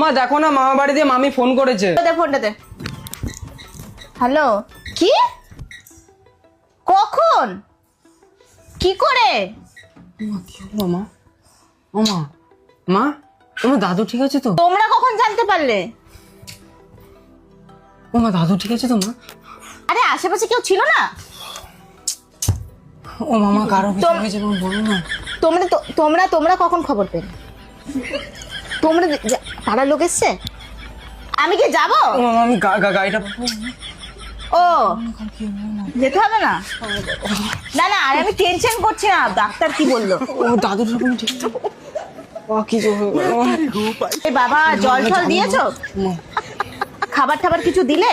মা দেখো না, মামা বাড়ি দিয়ে মামি ফোন করেছে। ফোনটা দে। হ্যালো, কি? কখন? কি করে? কি হলো মা? ও মা, মা তোমার দাদু ঠিক আছে তো? তোমরা কখন জানতে পারলে? ও মা, দাদু ঠিক আছে তো মা? আরে আশেপাশে কেউ ছিল না? ও মামা কারো কিছু হয়েছে তুমি বলো না। তোমরা কখন খবর পেলে? তোমরা পাড়ার লোক এসছে? আমি কি যাবো? ও মামা আমি গাড়িটা ও যেতে হবে না? না না, আরে আমি টেনশন করছি না, ডাক্তার কি বললো? ও দাদুর সব ঠিক আছে? ও কিছু এ বাবা, জল টল দিয়েছো? খাবার টাবার কিছু দিলে?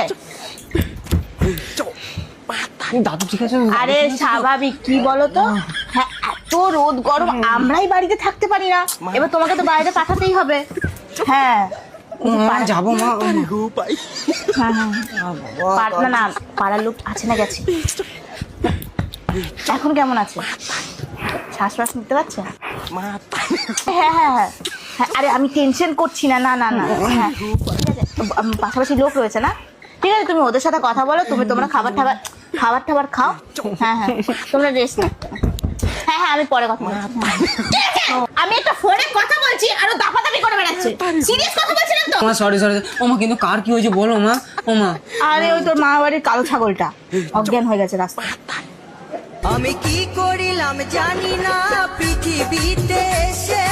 দাদু ঠিক আছে? আরে স্বাভাবিক, কি বলো তো, হ্যাঁ এত রোদ গরম, আমরাই বাড়িতে থাকতে পারি না, এবার তোমাকে তো বাইরে পাঠাতেই হবে। হ্যাঁ যাবো মা। হ্যাঁ না না, পাড়ার লোক আছে না গেছে? এখন কেমন আছে? শ্বাস নিতে পারছে? হ্যাঁ হ্যাঁ হ্যাঁ হ্যাঁ, আরে আমি টেনশন করছি না, না না না, হ্যাঁ ঠিক আছে, পাশাপাশি লোক রয়েছে না, ঠিক আছে, তুমি ওদের সাথে কথা বলো, তোমরা খাবার টাবার খাও। হ্যাঁ হ্যাঁ, তোমরা রেস্ট নাও। হ্যাঁ হ্যাঁ, আমি পরে কথা বলছি। আমি একটা ফোনে কথা বলছি আর ও দাপাদাপি করে বেড়াচ্ছে। সিরিয়াস কথা বলছিলাম তো। মা সরি। ও মা কিন্তু কার কি হয়েছে বলো মা। ও মা, আরে ওই তোর মা বাড়ির কালো ছাগলটা অজ্ঞান হয়ে গেছে রাস্তায়। আমি কি করিলাম জানি না পৃথিবীতে এসে।